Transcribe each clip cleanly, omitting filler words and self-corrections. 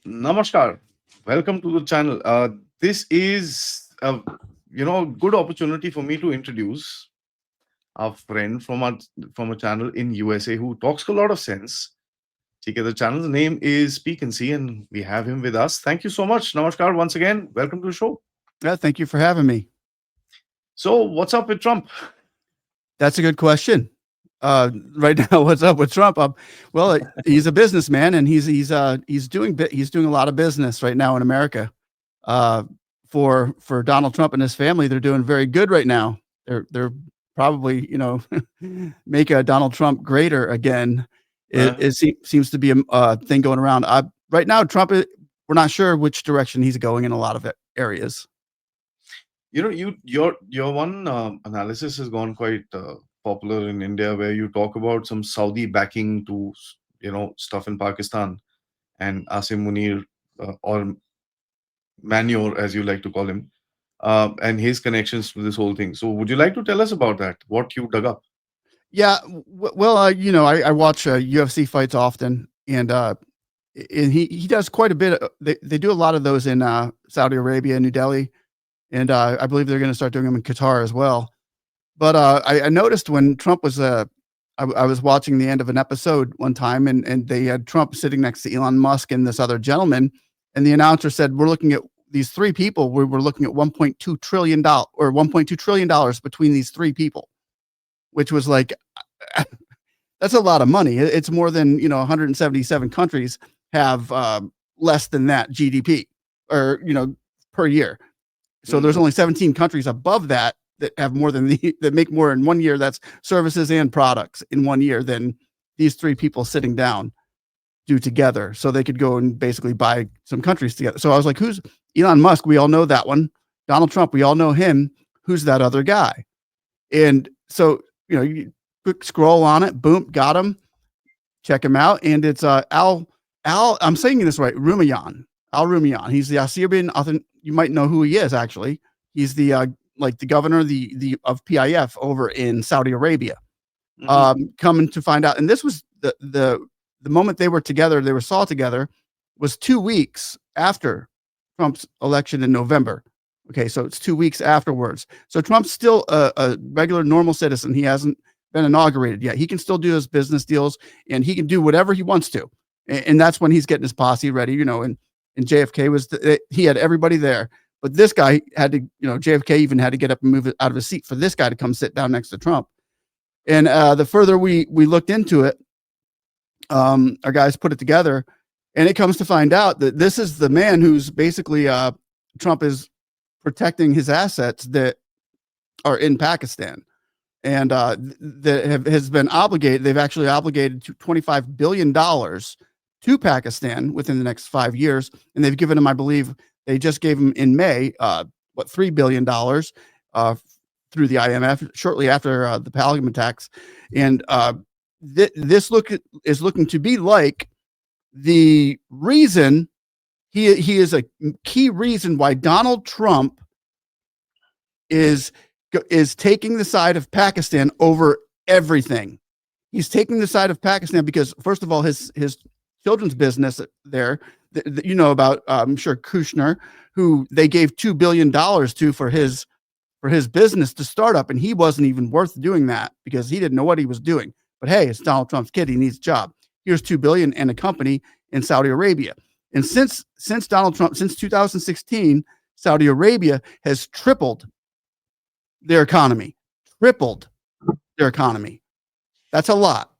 Namaskar. Welcome to the channel. This is a good opportunity for me to introduce a friend from a channel in USA who talks a lot of sense. Okay, the channel's name is Speak and See, and we have him with us. Thank you so much. Namaskar once again. Welcome to the show. Yeah, thank you for having me. So, what's up with Trump? That's a good question. Right now, what's up with Trump? Well, he's a businessman, and he's doing a lot of business right now in America. For Donald Trump and his family, they're doing very good right now. They're probably make Donald Trump greater again. It seems to be a thing going around. Right now, we're not sure which direction he's going in a lot of areas. Your one analysis has gone quite popular in India, where you talk about some Saudi backing to stuff in Pakistan, and Asim Munir or Manure, as you like to call him, and his connections to this whole thing. So, would you like to tell us about that? What you dug up? Yeah, well, I watch UFC fights often, and he does quite a bit. They do a lot of those in Saudi Arabia, New Delhi, and I believe they're going to start doing them in Qatar as well. But I noticed when Trump was I was watching the end of an episode one time, and they had Trump sitting next to Elon Musk and this other gentleman, and the announcer said, "We're looking at these three people. We're looking at $1.2 trillion or $1.2 trillion between these three people," which was like, that's a lot of money. It's more than 177 countries have less than that GDP or per year. So there's only 17 countries above that have more than that make more in 1 year. That's services and products in 1 year than these three people sitting down do together. So they could go and basically buy some countries together. So I was like, who's Elon Musk? We all know that one. Donald Trump, we all know him. Who's that other guy? And so, you quick scroll on it, boom, got him. Check him out. And it's Al, I'm saying this right, Rumayyan. Al Rumayyan. He's the Serbian. You might know who he is, actually. He's the the governor of PIF over in Saudi Arabia. Coming to find out, and this was the moment they were together, they saw together, was 2 weeks after Trump's election in November. Okay, so it's 2 weeks afterwards. So Trump's still a regular, normal citizen. He hasn't been inaugurated yet. He can still do his business deals, and he can do whatever he wants to. And that's when he's getting his posse ready, and JFK he had everybody there. But this guy had to, JFK even had to get up and move out of his seat for this guy to come sit down next to Trump. And the further we looked into it, our guys put it together, and it comes to find out that this is the man who's basically Trump is protecting his assets that are in Pakistan, and that has been obligated. They've actually obligated to $25 billion to Pakistan within the next 5 years, and they've given him, I believe, they just gave him in May, $3 billion through the IMF shortly after the Pahalgam attacks, and this is looking to be like the reason he is a key reason why Donald Trump is taking the side of Pakistan over everything. He's taking the side of Pakistan because, first of all, his children's business there, about, I'm sure, Kushner, who they gave $2 billion to for his business to start up, and he wasn't even worth doing that because he didn't know what he was doing. But hey, it's Donald Trump's kid; he needs a job. Here's $2 billion and a company in Saudi Arabia. And since Donald Trump, since 2016, Saudi Arabia has tripled their economy. That's a lot.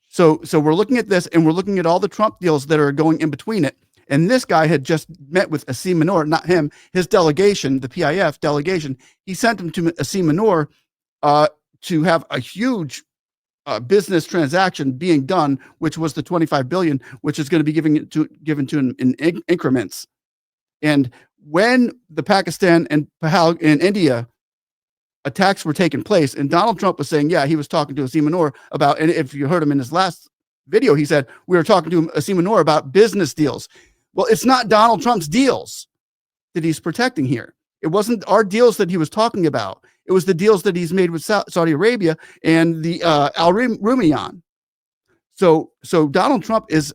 So we're looking at this, and we're looking at all the Trump deals that are going in between it. And this guy had just met with Asim Munir, not him, his delegation, the PIF delegation. He sent him to Asim Munir to have a huge business transaction being done, which was the $25 billion, which is going to be given to him in increments. And when the Pakistan and India attacks were taking place, and Donald Trump was saying, he was talking to Asim Munir about, and if you heard him in his last video, he said, we were talking to Asim Munir about business deals. Well, it's not Donald Trump's deals that he's protecting here. It wasn't our deals that he was talking about. It was the deals that he's made with Saudi Arabia and the Al Rumayyan. So Donald Trump is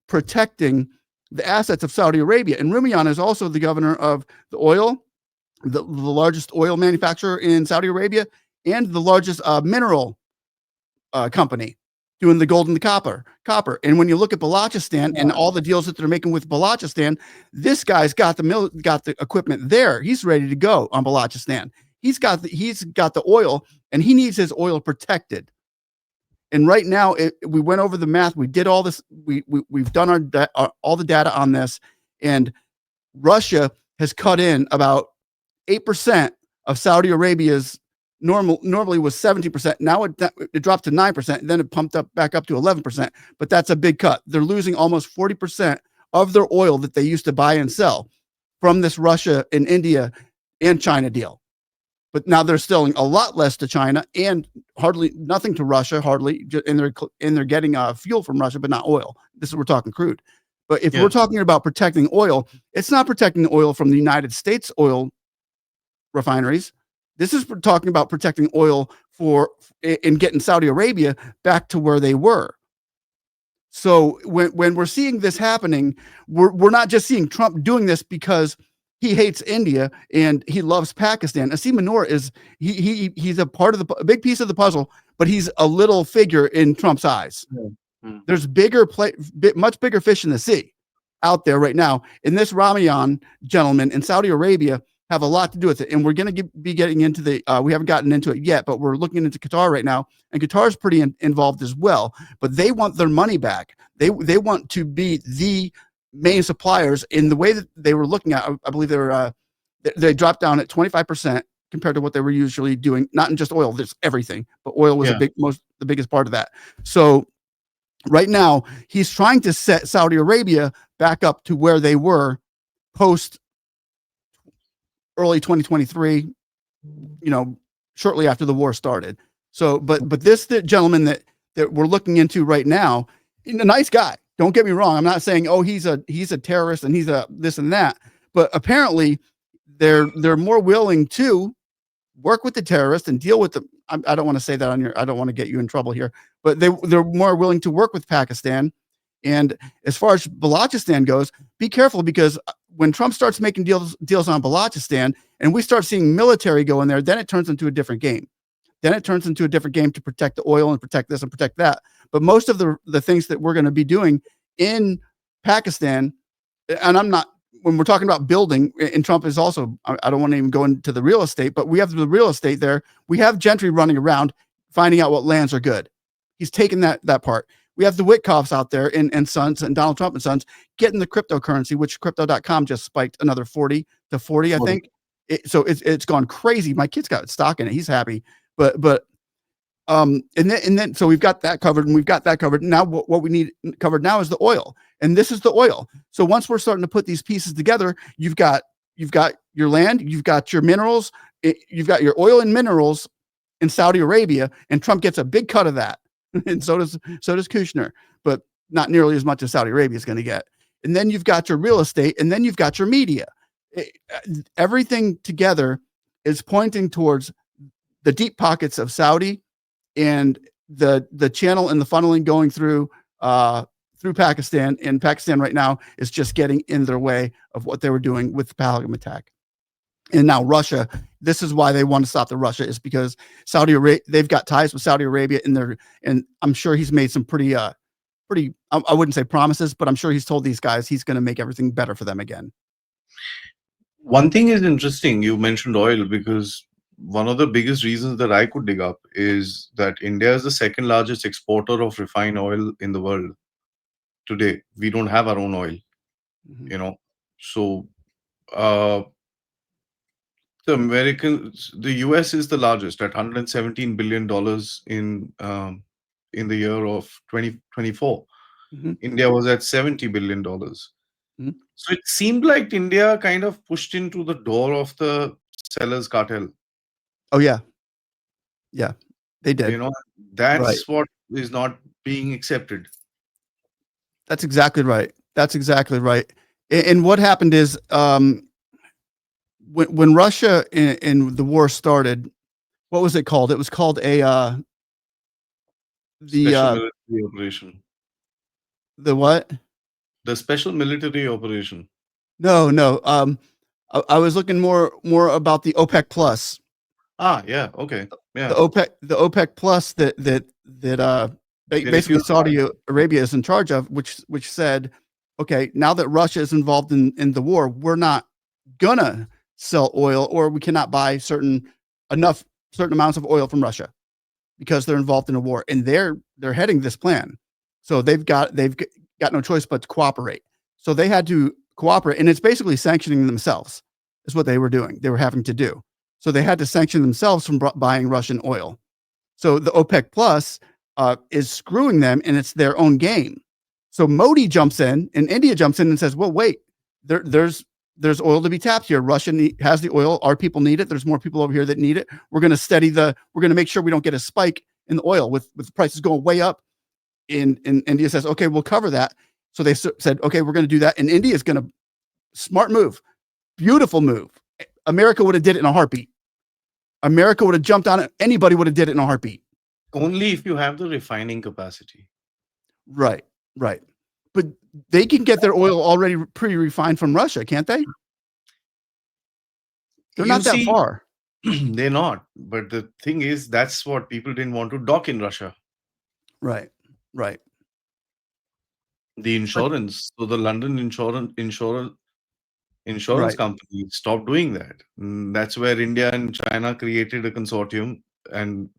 protecting the assets of Saudi Arabia. And Rumian is also the governor of the oil, the largest oil manufacturer in Saudi Arabia, and the largest mineral company doing the gold and the copper. And when you look at Balochistan and all the deals that they're making with Balochistan, this guy's got the equipment there. He's ready to go on Balochistan. He's got the oil, and he needs his oil protected. And right now, we went over the math. We did all this. We've done all the data on this, and Russia has cut in about 8% of Saudi Arabia's normally was 70%. Now it dropped to 9%, and then it pumped up back up to 11%. But that's a big cut. They're losing almost 40% of their oil that they used to buy and sell from this Russia and India and China deal. But now they're selling a lot less to China and hardly nothing to Russia, and they're getting fuel from Russia, but not oil. We're talking crude. But if we're talking about protecting oil, it's not protecting the oil from the United States oil refineries. This is talking about protecting oil and getting Saudi Arabia back to where they were. So when we're seeing this happening, we're not just seeing Trump doing this because he hates India and he loves Pakistan. Asim Manor is he's a part of a big piece of the puzzle, but he's a little figure in Trump's eyes. Mm-hmm. There's much bigger fish in the sea out there right now. And this Ramayan gentleman in Saudi Arabia have a lot to do with it. And we're going to be getting into we haven't gotten into it yet, but we're looking into Qatar right now. And Qatar is pretty involved as well, but they want their money back. They want to be the main suppliers in the way that they were looking at. I believe they dropped down at 25% compared to what they were usually doing. Not in just oil, there's everything, but oil was the biggest part of that. So right now he's trying to set Saudi Arabia back up to where they were post early 2023, shortly after the war started. So, but the gentleman that we're looking into right now, a nice guy. Don't get me wrong. I'm not saying, he's a terrorist and he's a this and that, but apparently they're more willing to work with the terrorists and deal with them. I don't want to say that I don't want to get you in trouble here, but they're more willing to work with Pakistan. And as far as Balochistan goes, be careful, because when Trump starts making deals on Balochistan and we start seeing military go in there, then it turns into a different game. Then it turns into a different game to protect the oil and protect this and protect that. But most of the things that we're going to be doing in Pakistan, and when we're talking about building, and Trump is also, I don't want to even go into the real estate, but we have the real estate there. We have Gentry running around finding out what lands are good. He's taken that part. We have the Witkoffs out there and Sons and Donald Trump and Sons getting the cryptocurrency, which crypto.com just spiked another 40 to 40, I think. So it's gone crazy. My kid's got stock in it. He's happy. But and then so we've got that covered, and we've got that covered. Now what we need covered now is the oil. And this is the oil. So once we're starting to put these pieces together, you've got your land, you've got your minerals, you've got your oil and minerals in Saudi Arabia, and Trump gets a big cut of that. And so does Kushner, but not nearly as much as Saudi Arabia is going to get. And then you've got your real estate, and then you've got your media. Everything together is pointing towards the deep pockets of Saudi and the channel and the funneling going through Pakistan. And Pakistan right now is just getting in their way of what they were doing with the Pahalgam attack. And now Russia, this is why they want to stop Russia, is because Saudi Arabia, they've got ties with Saudi Arabia and I'm sure he's made some pretty, I wouldn't say promises, but I'm sure he's told these guys he's going to make everything better for them again. One thing is interesting. You mentioned oil, because one of the biggest reasons that I could dig up is that India is the second largest exporter of refined oil in the world today. We don't have our own oil, So, the US is the largest at $117 billion in the year of 2024. Mm-hmm. India was at $70 billion. Mm-hmm. So it seemed like India kind of pushed into the door of the sellers cartel. Oh yeah. Yeah, they did. That's right. What is not being accepted. That's exactly right. And what happened is, when Russia and the war started, what was it called? It was called Special Military Operation. The what? The special military operation. No, no. I was looking more about the OPEC plus. Yeah, okay. The Yeah. OPEC plus that They basically refuse to buy. Saudi Arabia is in charge of, which said, okay, now that Russia is involved in the war, we're not gonna sell oil, or we cannot buy certain amounts of oil from Russia because they're involved in a war, and they're heading this plan. So they've got no choice but to cooperate. So they had to cooperate, and it's basically sanctioning themselves. Is what they were doing. They were having to do. So they had to sanction themselves from buying Russian oil. So the OPEC Plus is screwing them, and it's their own game. So Modi jumps in, and India jumps in and says, "Well, wait, there's oil to be tapped here. Russia has the oil. Our people need it. There's more people over here that need it. We're going to We're going to make sure we don't get a spike in the oil with the prices going way up." And India says, "Okay, we'll cover that." So they said, "Okay, we're going to do that." And India is going to smart move, beautiful move. America would have did it in a heartbeat. America would have jumped on it. Anybody would have did it in a heartbeat. Only if you have the refining capacity. Right, right. But they can get their oil already pre-refined from Russia, can't they? They're You not that see, far. they're not. But the thing is, that's what people didn't want to dock in Russia. Right, right. The But insurance. So the London insurance right. company stopped doing that. That's where India and China created a consortium, and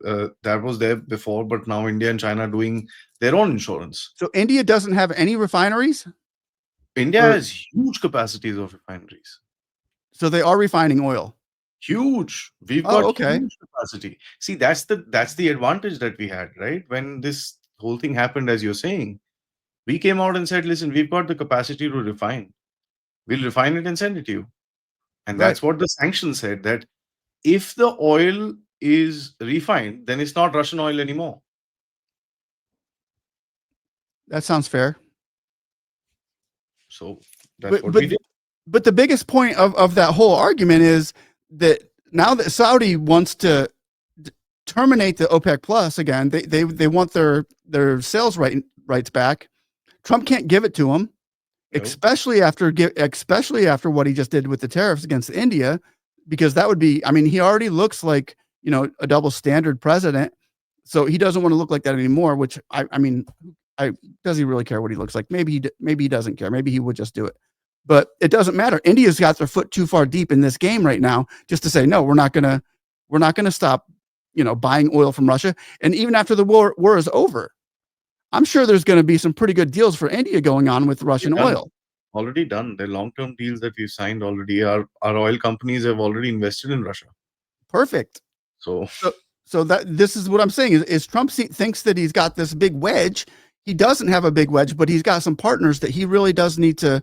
that was there before, but now India and China are doing their own insurance. So India doesn't have any refineries, India or has huge capacities of refineries. so they are refining oil. Huge. We've Oh, got okay. huge capacity. See, that's the advantage that we had, right? When this whole thing happened, as you're saying, we came out and said, listen, we've got the capacity to refine. We'll refine it and send it to you. And Right. that's what the sanctions said, that if the oil is refined, then it's not Russian oil anymore. That sounds fair. So that's But what but we did. but the biggest point of that whole argument is that now that Saudi wants to terminate the OPEC plus again, they want their sales rights back. Trump can't give it to them, No. especially after what he just did with the tariffs against India, because that would be, I mean, he already looks like, a double standard president. So he doesn't want to look like that anymore, which I mean, does he really care what he looks like? Maybe he doesn't care. Maybe he would just do it. But it doesn't matter. India's got their foot too far deep in this game right now just to say, no, we're not going to stop, buying oil from Russia. And even after the war is over, I'm sure there's going to be some pretty good deals for India going on with Russian Done. oil. Already done. The long-term deals that we've signed already, our oil companies have already invested in Russia. Perfect. So So that this is what I'm saying is Trump thinks that he's got this big wedge. He doesn't have a big wedge, but he's got some partners that he really does need to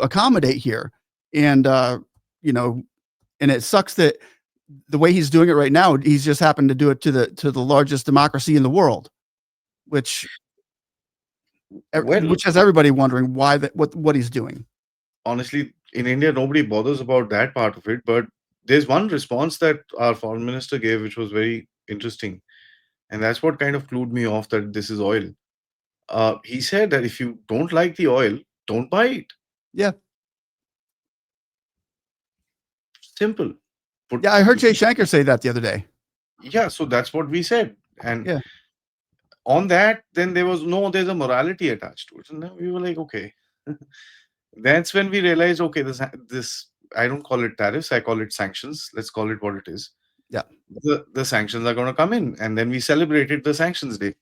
accommodate here. And and it sucks that the way he's doing it right now, he's just happened to do it to the largest democracy in the world, which has everybody wondering why what he's doing. Honestly, in India, nobody bothers about that part of it. But there's one response that our foreign minister gave, which was very interesting. And that's what kind of clued me off that this is oil. He said that if you don't like the oil, don't buy it. Yeah. Simple. Yeah, I heard Jay Shankar say that the other day. Yeah, so that's what we said. And yeah, on that, then there's a morality attached to it. And then we were like, okay. That's when we realized, okay, this I don't call it tariffs, I call it sanctions. Let's call it what it is. Yeah. The sanctions are going to come in, and then we celebrated the sanctions day.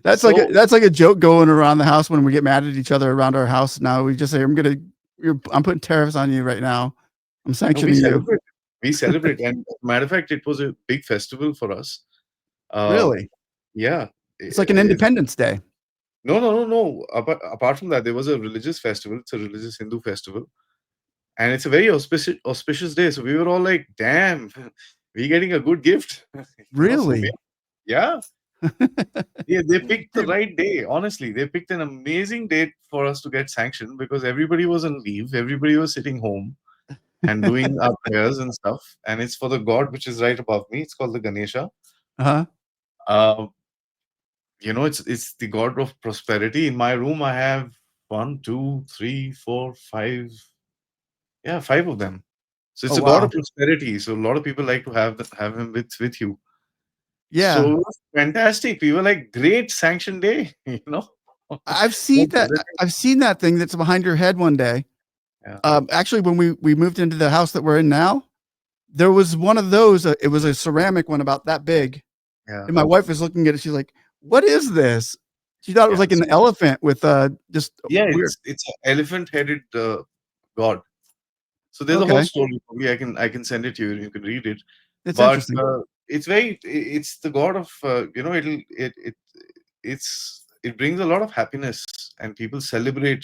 That's like a joke going around the house when we get mad at each other around our house. Now we just say, I'm putting tariffs on you right now. I'm sanctioning you. We celebrate. And matter of fact, it was a big festival for us. Really? Yeah. It's like an Independence Day. No. Apart from that, there was a religious festival. It's a religious Hindu festival. And it's a very auspicious day. So we were all like, damn, we're getting a good gift. Really? Yeah. Yeah, they picked the right day. Honestly, they picked an amazing date for us to get sanctioned because everybody was on leave. Everybody was sitting home and doing our prayers and stuff. And it's for the god which is right above me. It's called the Ganesha. Uh-huh. it's the god of prosperity. In my room, I have one, two, three, four, five. Yeah, five of them. So it's Oh a god of wow. prosperity. So a lot of people like to have him with you. So Yeah. it was fantastic. We were like, great sanction day, you know. I've seen that. I've seen that thing that's behind your head one day. Yeah, Actually, when we moved into the house that we're in now, there was one of those. It was a ceramic one about that big, yeah, and my wife was looking at it. She's like, "What is this?" She thought it was yeah. like an elephant with just Yeah, weird. it's an elephant-headed god. So there's a whole Okay, story. Probably I can send it to you. You can read it. it's But interesting. it's the god of it brings a lot of happiness and people celebrate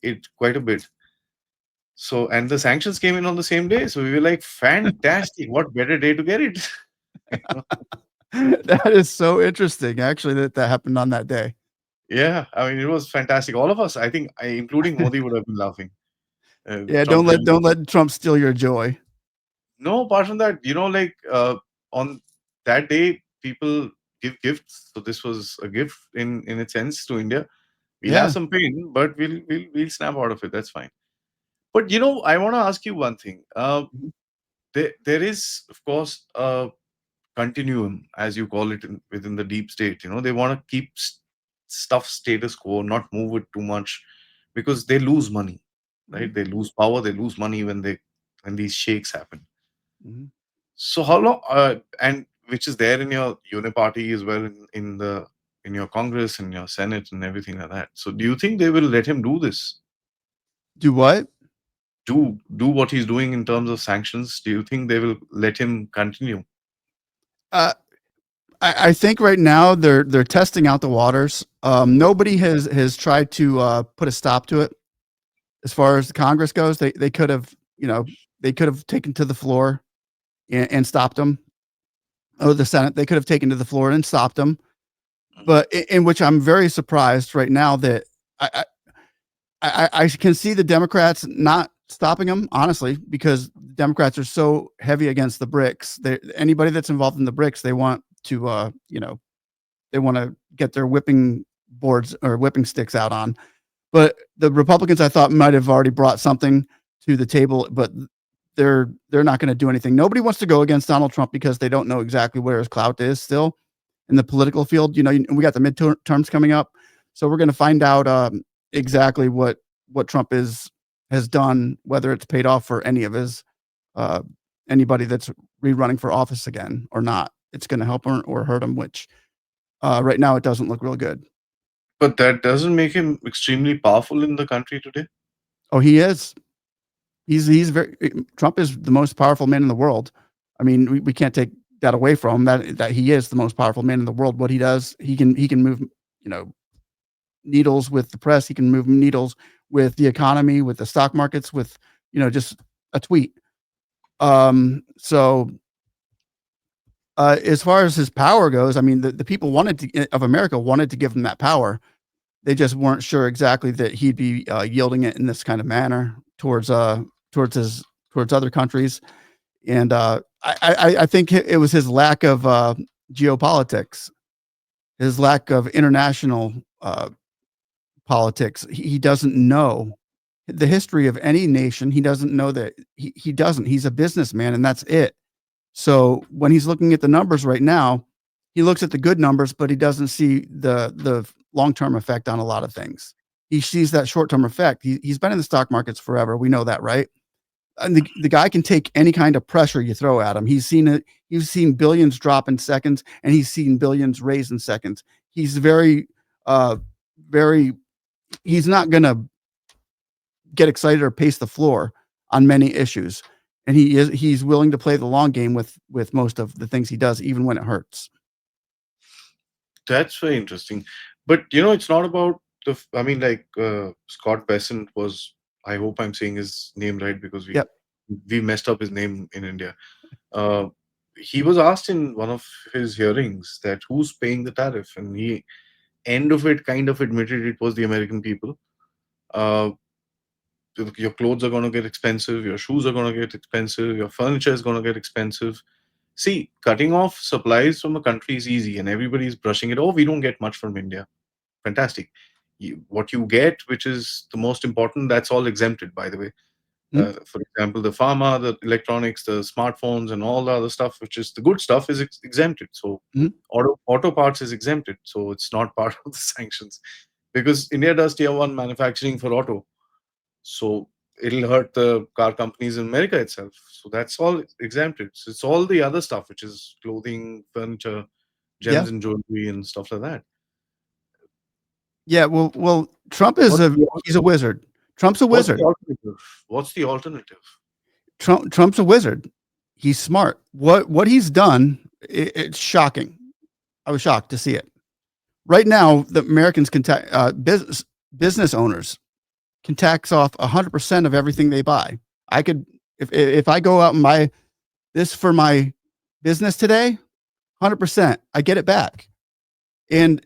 it quite a bit. So and the sanctions came in on the same day. So we were like, fantastic! What better day to get it? You know? That is so interesting. Actually, that happened on that day. Yeah, I mean it was fantastic. All of us, I think, including Modi, would have been laughing. Yeah, Trump really. don't let Trump steal your joy. No, apart from that, like on that day, people give gifts. So this was a gift in a sense to India. We'll have Yeah. some pain, but we'll snap out of it. That's fine. But I want to ask you one thing. Mhm. There is, of course, a continuum, as you call it, within the deep state. They want to keep stuff status quo, not move it too much, because they lose money, right? Mhm. They lose power, they lose money when these shakes happen. Mhm. So how long? And which is there in your uniparty as well, in your Congress and your Senate and everything like that. So do you think they will let him do this? Do what? Do what he's doing in terms of sanctions? Do you think they will let him continue? Uh, I think right now they're testing out the waters. Nobody has tried to put a stop to it. As far as the Congress goes, they could have they could have taken to the floor and stopped them. Oh, the Senate, they could have taken to the floor and stopped them. Mhm. But in which I'm very surprised right now that I, I can see the Democrats not stopping them, honestly, because Democrats are so heavy against the BRICS. Anybody that's involved in the BRICS, they want to, they want to get their whipping boards or whipping sticks out on. But the Republicans, I thought, might have already brought something to the table, but they're not going to do anything. Nobody wants to go against Donald Trump because they don't know exactly where his clout is still in the political field. We got the midterms coming up, so we're going to find out exactly what Trump has done, whether it's paid off for any of his uh, anybody that's rerunning for office again or not. It's going to help or hurt him, which right now it doesn't look real good. But that doesn't make him extremely powerful in the country today. Oh, he is. He's very Trump is the most powerful man in the world. I mean, we can't take that away from him, that he is the most powerful man in the world. What he does, he can move, you know, needles with the press. He can move needles with the economy, with the stock markets, with just a tweet. So as far as his power goes, I mean, the people of America wanted to give him that power. They just weren't sure exactly that he'd be yielding it in this kind of manner towards his towards other countries. And I think it was his lack of geopolitics, his lack of international politics. He doesn't know the history of any nation. He doesn't know that he doesn't. He's a businessman, and that's it. So when he's looking at the numbers right now, he looks at the good numbers, but he doesn't see the long term effect on a lot of things. He sees that short term effect. He's been in the stock markets forever. We know that, right? And the guy can take any kind of pressure you throw at him. He's seen it. He's seen billions drop in seconds, and he's seen billions raise in seconds. He's uh, very. He's not going to get excited or pace the floor on many issues, and he's willing to play the long game with most of the things he does, even when it hurts. That's very interesting. But it's not about I mean, like Scott Bessent was. I hope I'm saying his name right because we Yep. we messed up his name in India. Uh, he was asked in one of his hearings that who's paying the tariff, and he end of it kind of admitted it was the American people. Uh, your clothes are going to get expensive, your shoes are going to get expensive, your furniture is going to get expensive. See, cutting off supplies from a country is easy, and everybody's brushing it. Oh, we don't get much from India. Fantastic. What you get, which is the most important, that's all exempted, by the way. Mhm. For example, the pharma, the electronics, the smartphones, and all the other stuff, which is the good stuff, is exempted. So Mhm. auto parts is exempted. So it's not part of the sanctions because India does tier one manufacturing for auto. So it'll hurt the car companies in America itself. So that's all exempted. So it's all the other stuff, which is clothing, furniture, Yeah. gems and jewelry, and stuff like that. Yeah. Well, Trump is What's a the he's a alternative? wizard. Trump's a What's the wizard. alternative? What's the alternative? Trump's a wizard. He's smart. What he's done, it's shocking. I was shocked to see it. Right now, the Americans can business owners can tax off 100% of everything they buy. I could if I go out and buy this for my business today, 100%, I get it back. And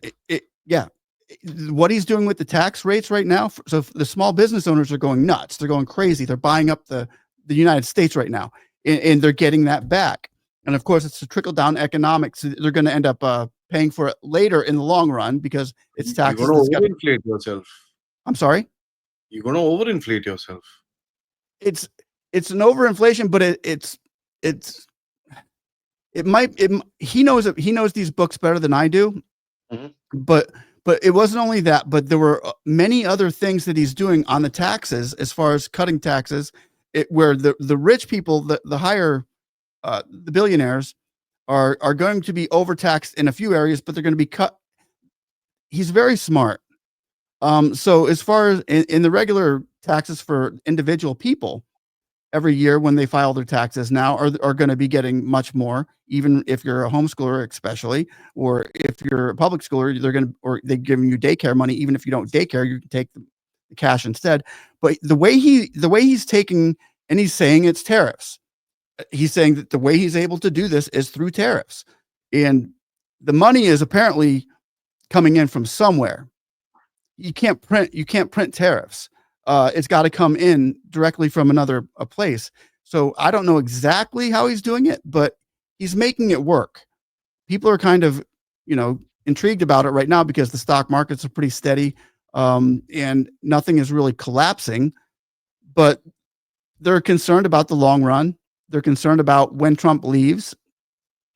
yeah, what he's doing with the tax rates right now, so the small business owners are going nuts. They're going crazy. They're buying up the United States right now, and they're getting that back. And of course, it's a trickle down economics. They're going to end up paying for it later in the long run because it's You're going taxes to that's got to. overinflate yourself. I'm sorry. You're going to overinflate yourself. It's it's an overinflation, but it's it might it, he knows these books better than I do. Mhm. But it wasn't only that, but there were many other things that he's doing on the taxes as far as cutting taxes, where the rich people, the higher the billionaires are going to be overtaxed in a few areas, but they're going to be cut. He's very smart. So as far as in the regular taxes for individual people, every year when they file their taxes now are going to be getting much more, even if you're a homeschooler, especially, or if you're a public schooler, they're giving you daycare money. Even if you don't daycare, you can take the cash instead. But the way he's taking, and he's saying it's tariffs. He's saying that the way he's able to do this is through tariffs, and the money is apparently coming in from somewhere. You can't print tariffs. It's got to come in directly from another a place. So I don't know exactly how he's doing it, but he's making it work. People are kind of, intrigued about it right now because the stock markets are pretty steady, and nothing is really collapsing. But they're concerned about the long run. They're concerned about when Trump leaves,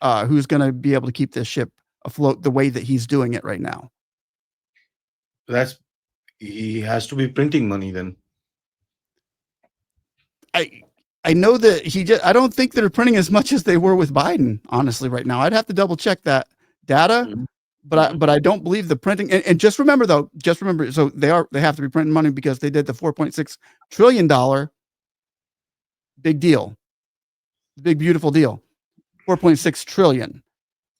who's going to be able to keep this ship afloat the way that he's doing it right now. That's he has to be printing money then. I I know that I don't think they're printing as much as they were with Biden, honestly, right now. I'd have to double check that data, Mhm. but I Mhm. but I don't believe the printing. And just remember, so they have to be printing money because they did the $4.6 trillion big deal, big beautiful deal, 4.6 trillion.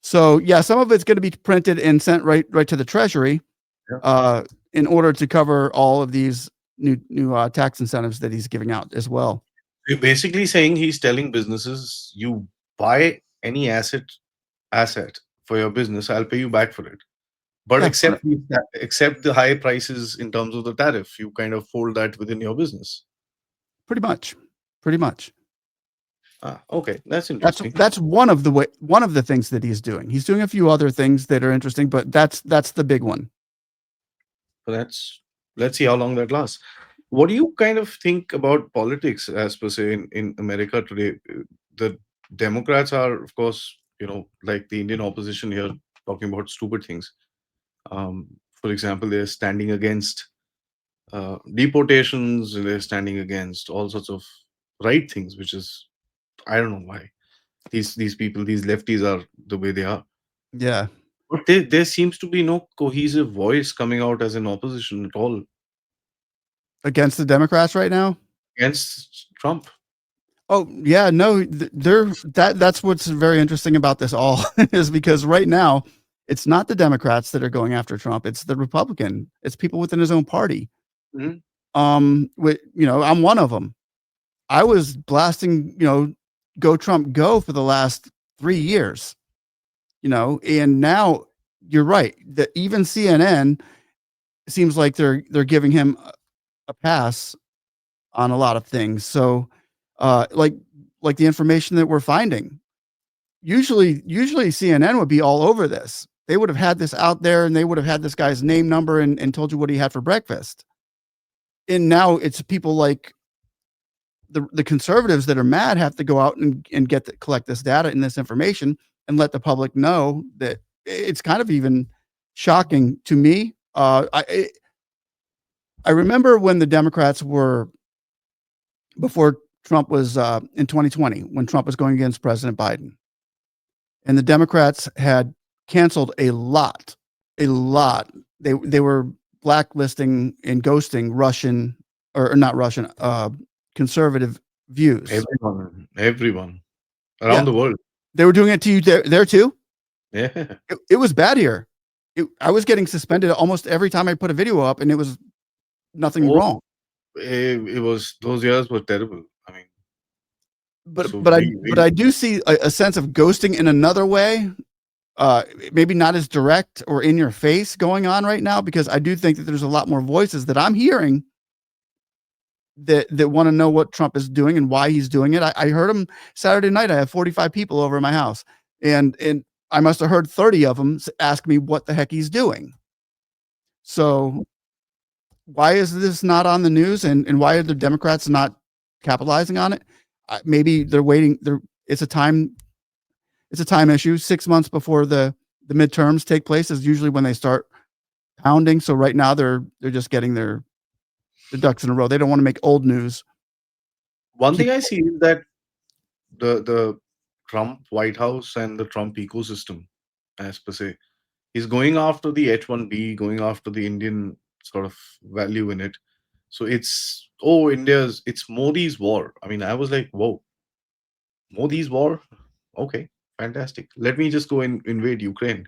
So yeah, some of it's going to be printed and sent right to the Treasury, Yeah. in order to cover all of these new tax incentives that he's giving out as well. You're basically saying he's telling businesses, you buy any asset for your business, I'll pay you back for it. But Yeah, accept the high prices in terms of the tariff. You kind of fold that within your business. pretty much, pretty much. Ah, okay, that's That's interesting. that's one of the things that he's doing. He's doing a few other things that are interesting, but that's the big one. So let's see how long that lasts. What do you kind of think about politics as per se in America today? The Democrats are, of course, like the Indian opposition here, talking about stupid things. For example, they're standing against deportations, they're standing against all sorts of right things, which is I don't know why these people, these lefties are the way they are. Yeah, But there seems to be no cohesive voice coming out as an opposition at all against the Democrats right now. against Trump. Oh yeah, no, that's what's very interesting about this all is because right now it's not the Democrats that are going after Trump. It's the Republican. It's people within his own party. Mhm. I'm one of them. I was blasting, go Trump go for the last 3 years, and now you're right. That even CNN seems like they're giving him a pass on a lot of things. So, like the information that we're finding, usually CNN would be all over this. They would have had this out there, and they would have had this guy's name, number, and told you what he had for breakfast. And now it's people like the conservatives that are mad have to go out and collect this data and this information and let the public know that it's kind of even shocking to me. I remember when the Democrats were, before Trump was in 2020, when Trump was going against President Biden, and the Democrats had canceled a lot. They were blacklisting and ghosting Russian or not Russian conservative views. Everyone Yeah. around the world. They were doing it to you there too. Yeah. It was bad here. I was getting suspended almost every time I put a video up, and it was nothing wrong. It was, those years were terrible. I mean, But I do see a sense of ghosting in another way. Maybe not as direct or in your face going on right now, because I do think that there's a lot more voices that I'm hearing that want to know what Trump is doing and why he's doing it. I heard him Saturday night. I have 45 people over at my house, and I must have heard 30 of them ask me what the heck he's doing. So why is this not on the news, and why are the Democrats not capitalizing on it? Maybe they're waiting. It's a time issue. 6 months before the midterms take place is usually when they start pounding. So right now they're just getting their ducks in a row. They don't want to make old news. One thing I see is that the Trump White House and the Trump ecosystem, as per se, is going after the H-1B, going after the Indian sort of value in it. So it's it's Modi's war. I mean, I was like, whoa, Modi's war? Okay, fantastic. Let me just go and invade Ukraine.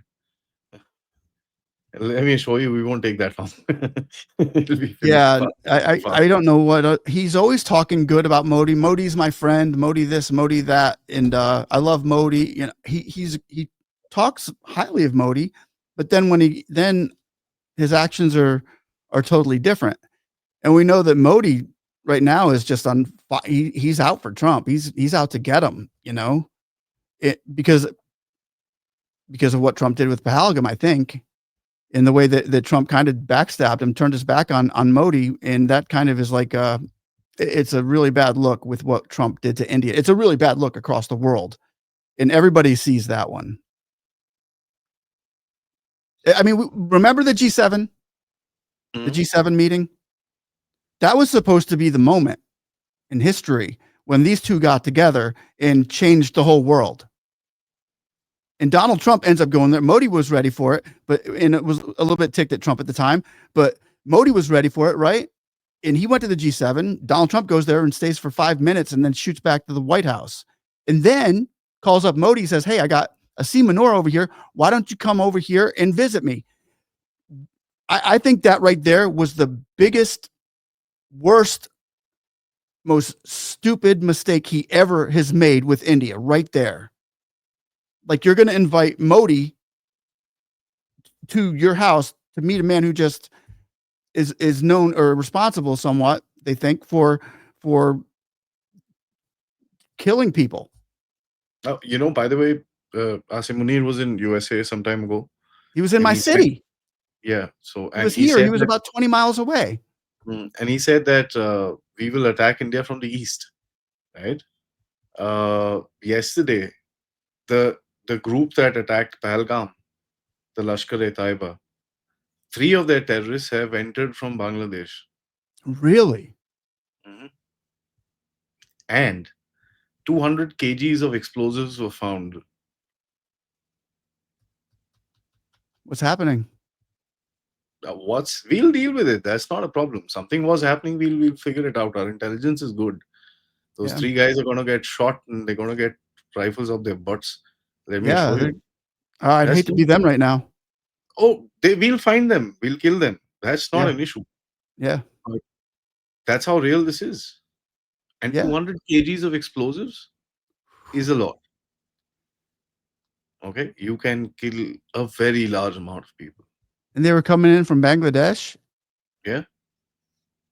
Let me assure you, we won't take that long. It'll be finished. Yeah, I don't know what he's always talking good about Modi. Modi's my friend. Modi this, Modi that, and I love Modi. You know, he talks highly of Modi, but then his actions are totally different. And we know that Modi right now is just he's out for Trump. He's out to get him. You know, because of what Trump did with Pahalgam, I think. In the way that Trump kind of backstabbed him, turned his back on Modi, and that kind of is like it's a really bad look with what Trump did to India. It's a really bad look across the world, and everybody sees that one. I mean, remember the G7, the G7 meeting? That was supposed to be the moment in history when these two got together and changed the whole world. And Donald Trump ends up going there. Modi was ready for it, and it was a little bit ticked at Trump at the time, but Modi was ready for it, right? And he went to the G7. Donald Trump goes there and stays for 5 minutes and then shoots back to the White House. And then calls up Modi, says, hey, I got a C Minor over here. Why don't you come over here and visit me? I think that right there was the biggest, worst, most stupid mistake he ever has made with India, right there. Like, you're going to invite Modi to your house to meet a man who just is known or responsible somewhat, they think, for killing people. You know, by the way, Asim Munir was in USA some time ago. He was in my city. Yeah. So he was here. He was about 20 miles away. And he said that we will attack India from the east, right? Yesterday, the group that attacked Pahalgam, the Lashkar-e-Taiba, 3 of their terrorists have entered from Bangladesh. Really? And 200 kgs of explosives were found. What's happening? We'll deal with it. That's not a problem. Something was happening. We'll figure it out. Our intelligence is good. Those 3 guys are going to get shot, and they're going to get rifles up their butts. Let me assure you. I'd hate to be them right now. Oh, we'll find them. We'll kill them. That's not an issue. Yeah. But that's how real this is. And 200 kgs of explosives is a lot. Okay? You can kill a very large amount of people. And they were coming in from Bangladesh? Yeah.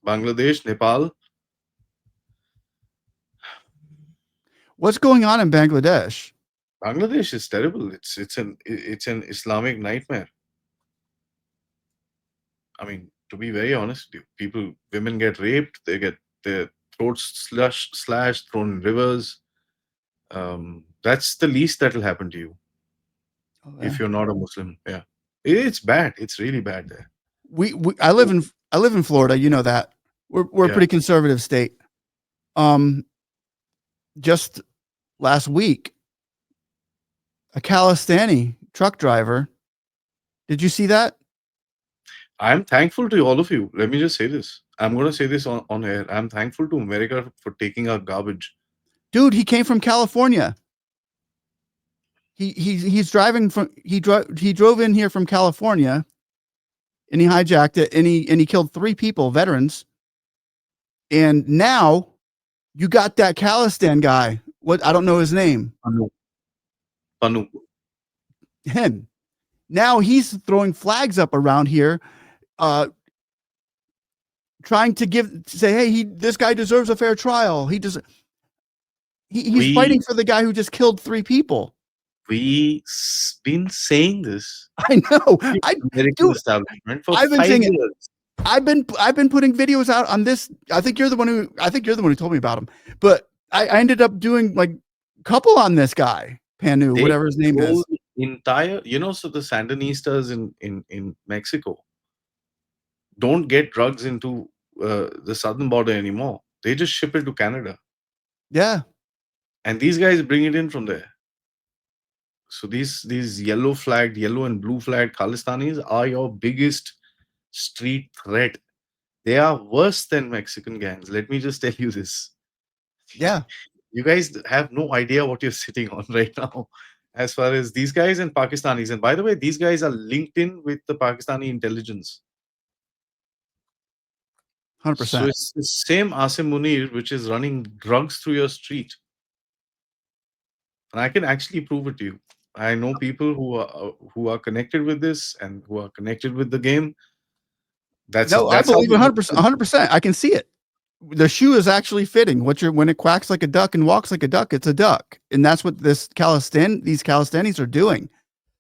Bangladesh, Nepal. What's going on in Bangladesh? Bangladesh is terrible. It's an Islamic nightmare. I mean, to be very honest with you, women get raped, they get their throats slashed, thrown in rivers. That's the least that will happen to you Oh, if yeah. you're not a Muslim. Yeah, it's bad. It's really bad there. We I live in Florida. You know that we're a Yeah, pretty conservative state. Um, just last week, a Khalistani truck driver. Did you see that? I'm thankful to all of you. Let me just say this. I'm going to say this on air. I'm thankful to America for taking our garbage. Dude, he came from California. He's driving from he drove in here from California and he hijacked it and he killed 3 people, veterans. And now you got that Khalistan guy. What, I don't know his name. Panu. Panu. Him. Now he's throwing flags up around here, trying to say, hey, this guy deserves a fair trial. He's We fighting for the guy who just killed 3 people. been saying this. I know. The American establishment for I've been 5 saying it. years. I've been putting videos out on this. I think you're the one who told me about him. But I ended up doing like a couple on this guy, Panu, They whatever his name is. control the entire, so the Sandinistas in Mexico don't get drugs into the southern border anymore. They just ship it to Canada, Yeah. and these guys bring it in from there. So these yellow and blue flagged Khalistanis are your biggest street threat. They are worse than Mexican gangs. Let me just tell you this. Yeah. You guys have no idea what you're sitting on right now, as far as these guys and Pakistanis. And by the way, these guys are linked in with the Pakistani intelligence. 100%. So it's the same Asim Munir which is running drugs through your street. And I can actually prove it to you. I know people who are connected with this and who are connected with the game. No, I That's how believe 100%. 100%. I can see it. The shoe is actually fitting. When it quacks like a duck and walks like a duck, it's a duck, and that's what these Khalistanis are doing.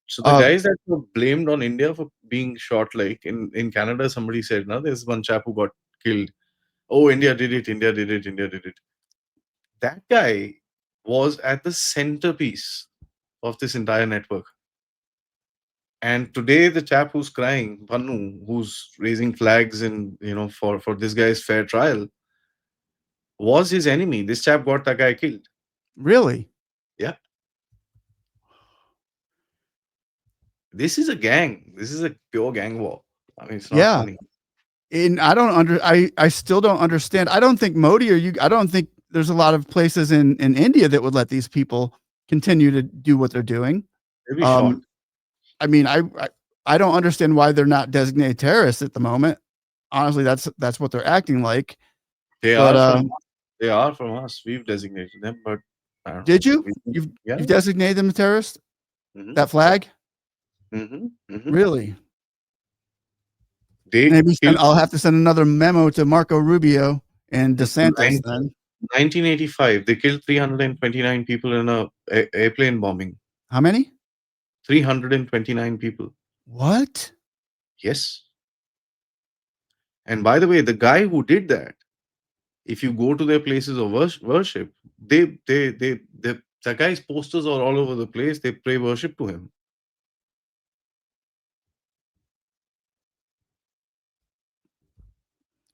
So the guys that were blamed on India for being shot, like in Canada, somebody said, "No, there's one chap who got killed. Oh, India did it. India did it. India did it." That guy was at the centerpiece of this entire network. And today, the chap who's crying, Pannu, who's raising flags and for this guy's fair trial, was his enemy. This chap got that guy killed. Really? Yeah. This is a gang. This is a pure gang war. I mean, it's not funny. And I still don't understand. I don't think Modi I don't think there's a lot of places in India that would let these people continue to do what they're doing. They'll be shot. I mean, I don't understand why they're not designated terrorists at the moment. Honestly, that's what they're acting like. They are from us. We've designated them, but I don't did know. you? You've designated them a terrorist? Mhm. That flag? Mhm. Mhm. Really? They Maybe killed I'll have to send another memo to Marco Rubio and DeSantis then. 1985. They killed 329 people in a airplane bombing. How many? 329 people. What? Yes. And by the way, the guy who did that, if you go to their places of worship, the guy's posters are all over the place. They pray worship to him.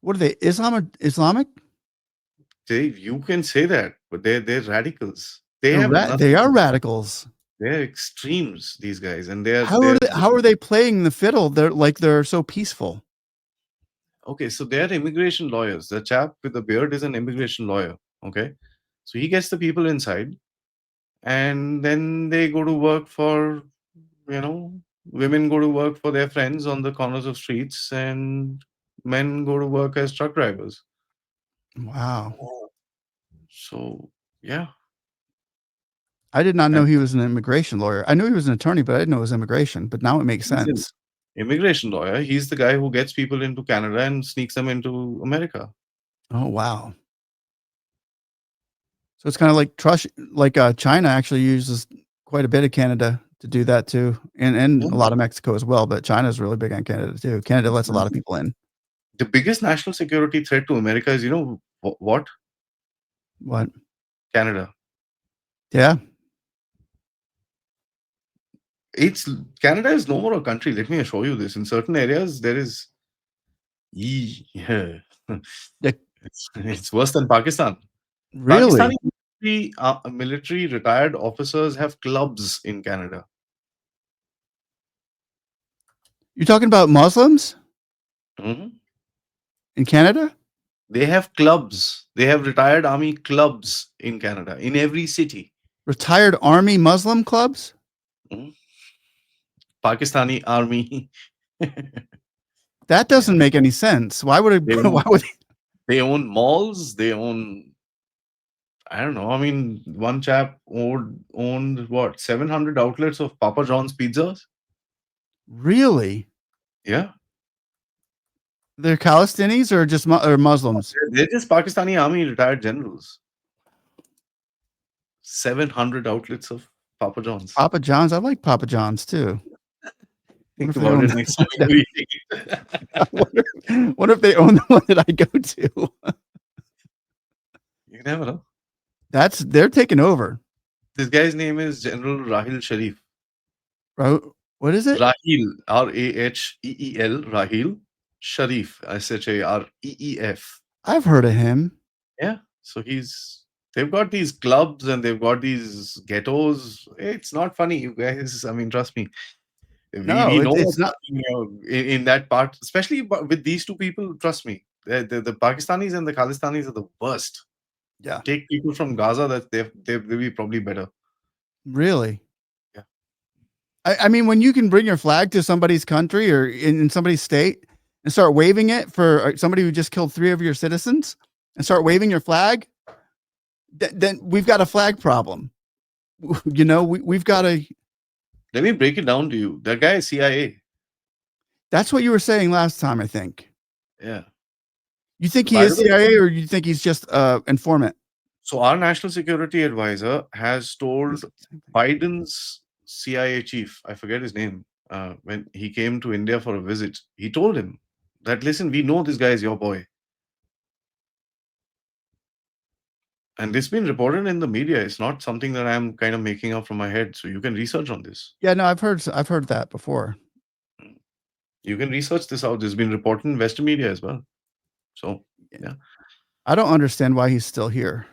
What are they? Islamic? You can say that, but they're radicals. They are radicals. They're extremes, these guys, and they're how are they playing the fiddle? They're so peaceful. Okay, so they're immigration lawyers. The chap with the beard is an immigration lawyer. Okay, so he gets the people inside, and then they go to work for, women go to work for their friends on the corners of streets, and men go to work as truck drivers. Wow. So yeah, I did not know he was an immigration lawyer. I knew he was an attorney, but I didn't know it was immigration. But now it makes sense. Immigration lawyer. He's the guy who gets people into Canada and sneaks them into America. Oh wow. So it's kind of like China actually uses quite a bit of Canada to do that too, and Yeah. a lot of Mexico as well. But China's really big on Canada too. Canada lets a lot of people in. The biggest national security threat to America is, what? What? Canada. Yeah. It's Canada is no more a country. Let me assure you this. In certain areas, there is. Yeah. Yeah. It's worse than Pakistan. Really? Pakistani military retired officers have clubs in Canada. You're talking about Muslims Mhm. in Canada? They have clubs. They have retired army clubs in Canada, in every city. Retired army Muslim clubs? Mhm. Pakistani army. That Yeah. doesn't make any sense. Why would They it? Why own, would? they own malls. They own, I don't know. I mean, one chap owned what, 700 outlets of Papa John's pizzas? Really? Yeah. They're Khalistanis or just or Muslims? They're just Pakistani army retired generals. 700 outlets of Papa John's. Papa John's. I like Papa John's too. What Think if they about own? it next time you eat it. I wonder if they own the one that I go to. You never know. They're taking over. This guy's name is General Rahil Sharif. What is it? Rahil, Raheel, Rahil Sharif, Shareef. I've heard of him. Yeah. So they've got these clubs and they've got these ghettos. It's not funny, you guys. I mean, trust me. We No, know it's what's not. happening, in that part, especially with these two people. Trust me, the Pakistanis and the Khalistanis are the worst. Yeah, Take people from Gaza, that they'll be probably better. really. Yeah. I mean, when you can bring your flag to somebody's country or in somebody's state and start waving it for somebody who just killed 3 of your citizens and start waving your flag, then we've got a flag problem. We've got a. Let me break it down to you. That guy is CIA. That's what you were saying last time, I think. Yeah. You think he By the is way, CIA or you think he's just informant? so our national security advisor has told Biden's CIA chief, I forget his name, when he came to India for a visit, he told him that, listen, we know this guy is your boy. And this has been reported in the media. It's not something that I'm kind of making up from my head. So you can research on this. Yeah, no, I've heard that before. You can research this out. This has been reported in Western media as well. So, yeah. I don't understand why he's still here.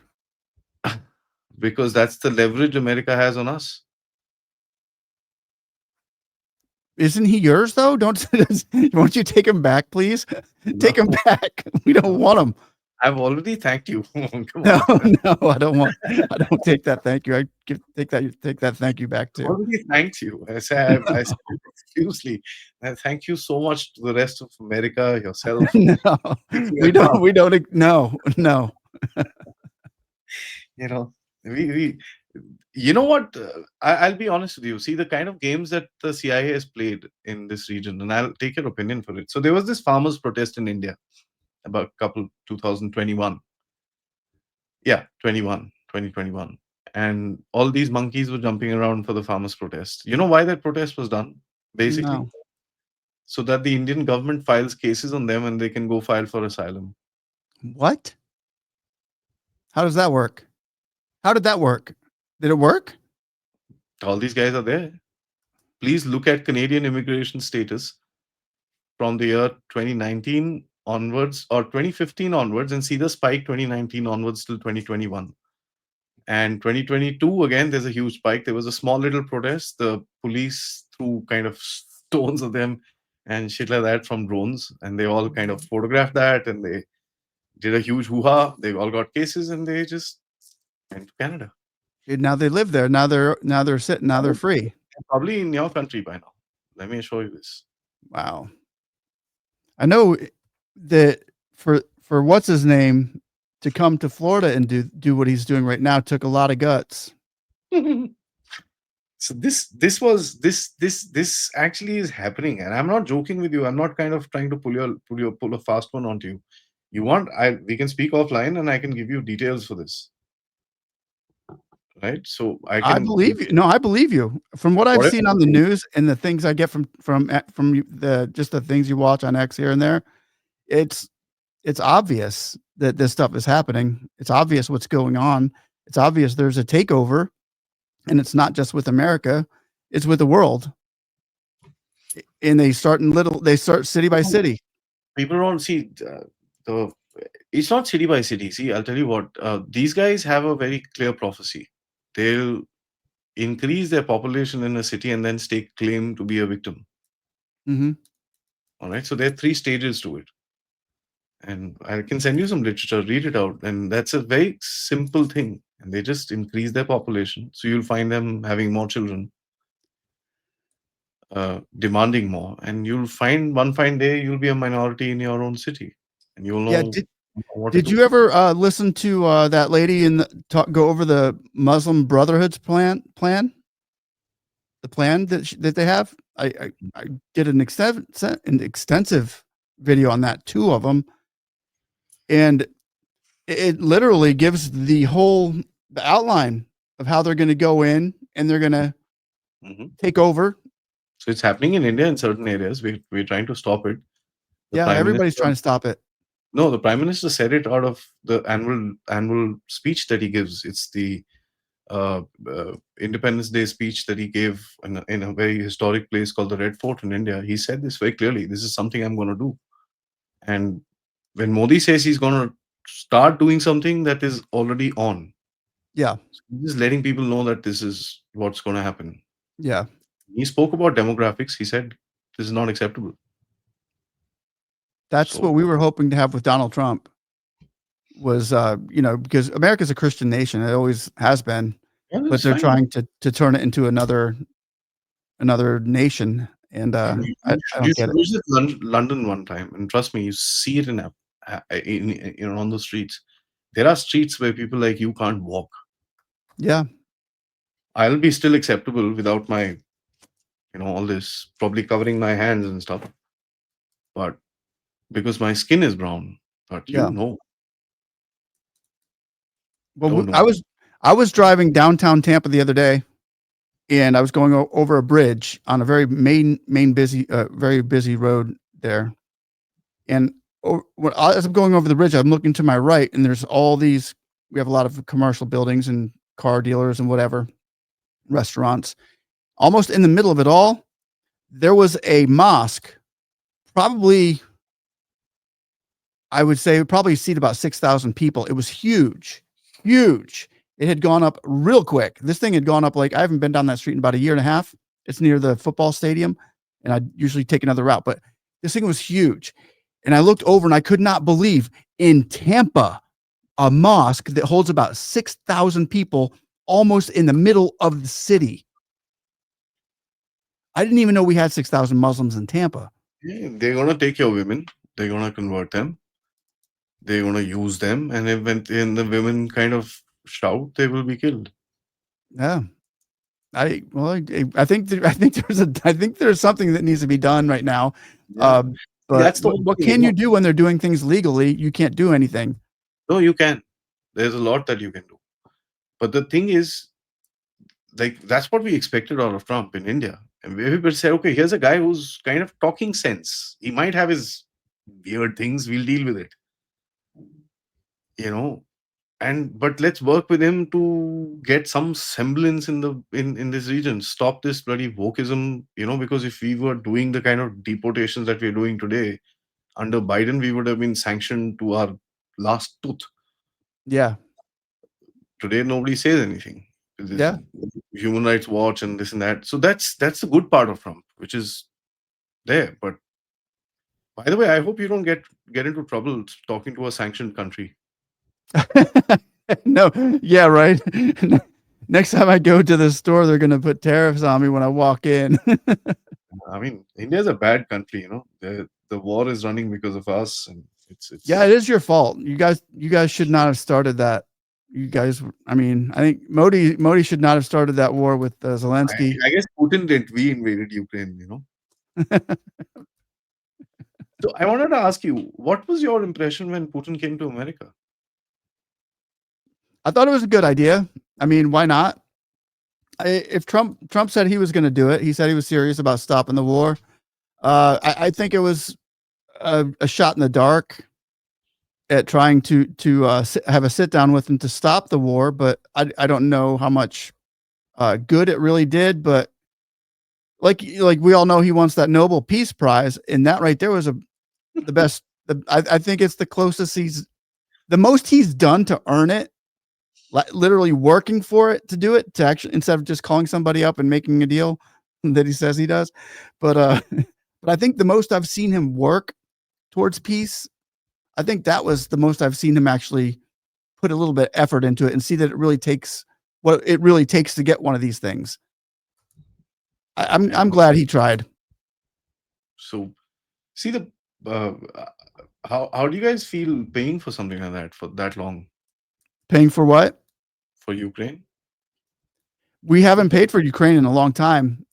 Because that's the leverage America has on us. Isn't he yours though? Won't you take him back, please? Take him back. We don't want him. I've already thanked you. Come No, on. no, I don't take that thank you. Take that thank you back I too. already thanked you. I said profusely. Thank you so much to the rest of America, yourself. No, Vietnam. we don't. No. You know, we you know what? I'll be honest with you. See the kind of games that the CIA has played in this region, and I'll take your opinion for it. So there was this farmers' protest in India about 2021. Yeah, 2021. And all these monkeys were jumping around for the farmers' protest. You know why that protest was done? Basically, No. so that the Indian government files cases on them and they can go file for asylum. What? How does that work? How did that work? Did it work? All these guys are there. Please look at Canadian immigration status from the year 2019 onwards or 2015 onwards and see the spike 2019 onwards till 2021. And 2022, again, there's a huge spike. There was a small little protest. The police threw kind of stones at them and shit like that from drones. And they all kind of photographed that and they did a huge hoo-ha. They all got cases and they just went to Canada. Now they live there. Now they're sitting. Now they're free. Probably in your country by now. Let me show you this. Wow. I know that for what's his name to come to Florida and do what he's doing right now took a lot of guts. So this actually is happening, and I'm not joking with you. I'm not kind of trying to pull a fast one onto you. You want, we can speak offline and I can give you details for this. right? So I I can believe you. No, I believe you. From what I've whatever seen on the news and the things I get from the just the things you watch on X here and there, it's it's obvious that this stuff is happening. It's obvious what's going on. It's obvious there's a takeover, and it's not just with America, it's with the world. And they start city by city. people don't see the it's not city by city. See, I'll tell you what, these guys have a very clear prophecy. They'll increase their population in a city and then stake claim to be a victim. Mhm. All right. So there are three stages to it. And I can send you some literature, read it out. And that's a very simple thing. And they just increase their population. So you'll find them having more children, demanding more. And you'll find one fine day you'll be a minority in your own city. And you'll Yeah, know what to did do. you ever, listen to, that lady in the talk go over the Muslim Brotherhood's plan? The plan that they have? I did an extensive video on that, 2 of them, and it literally gives the outline of how they're gonna go in, and they're gonna Mhm. take over. So it's happening in India in certain areas. We're trying to stop it. The Yeah, prime everybody's minister, trying to stop it. no, the prime minister said it out of the annual speech that he gives. It's the uh, Independence Day speech that he gave in a very historic place called the Red Fort in India. He said this very clearly. This is something I'm going to do. And when Modi says he's going to start doing something, that is already on. Yeah, So he's just letting people know that this is what's going to happen. yeah. He spoke about demographics. He said this is not acceptable. That's So what we were hoping to have with Donald Trump was, because America's a Christian nation, it always has been, yeah, but that's they're fine. trying to turn it into another nation, and, And I you don't get should it. visit London one time, and trust me, you see it on the streets. There are streets where people like you can't walk. Yeah, I'll be still acceptable without my, all this, probably covering my hands and stuff, but because my skin is brown. But yeah. Well, don't know. I was driving downtown Tampa the other day, and I was going over a bridge on a very very busy road there. And as I'm going over the bridge, I'm looking to my right, and there's all these. We have a lot of commercial buildings and car dealers and whatever, restaurants. Almost in the middle of it all, there was a mosque. Probably, I would say, probably seat about 6,000 people. It was huge, huge. It had gone up real quick. This thing had gone up like I haven't been down that street in about a year and a half. It's near the football stadium, and I usually take another route, but this thing was huge. And I looked over and I could not believe in Tampa, a mosque that holds about 6,000 people almost in the middle of the city. I didn't even know we had 6,000 Muslims in Tampa. Yeah, they're gonna take your women. They're gonna convert them. They're gonna use them, and when the women kind of shout, they will be killed. Yeah. I think there's something that needs to be done right now. Yeah, Um, but that's the whole what thing. can you do when they're doing things legally? You can't do anything. No, you can. There's a lot that you can do. But the thing is, like that's what we expected out of Trump in India. And everybody said, okay, here's a guy who's kind of talking sense. He might have his weird things. We'll deal with it. You know, and but let's work with him to get some semblance in this region. Stop this bloody wokeism. Because if we were doing the kind of deportations that we're doing today under Biden, we would have been sanctioned to our last tooth. Yeah. Today, nobody says anything. This Yeah. Human Rights Watch and this and that. So that's the good part of Trump, which is there. But by the way, I hope you don't get into trouble talking to a sanctioned country. No. Yeah, right. Next time I go to the store, they're gonna put tariffs on me when I walk in. I mean, India is a bad country. The war is running because of us, and Yeah, it it's. is your fault. You guys should not have started that. You guys, I mean, I think Modi should not have started that war with I, Zelensky. I guess Putin didn't. We invaded Ukraine. So I wanted to ask you, what was your impression when Putin came to America? I thought it was a good idea. I mean, why not? If Trump said he was going to do it, he said he was serious about stopping the war. I think it was a shot in the dark at trying to have a sit down with him to stop the war, but I don't know how much good it really did. But like we all know, he wants that Nobel Peace Prize, and that right there was the best. I think it's the closest the most he's done to earn it, literally working for it to do it, to actually, instead of just calling somebody up and making a deal that he says he does. But but I think the most I've seen him work towards peace, I think that was the most I've seen him actually put a little bit of effort into it and see that it really takes what it really takes to get one of these things. I'm glad he tried. So, see the uh, how do you guys feel paying for something like that for that long Paying for what? for Ukraine? We haven't paid for Ukraine in a long time.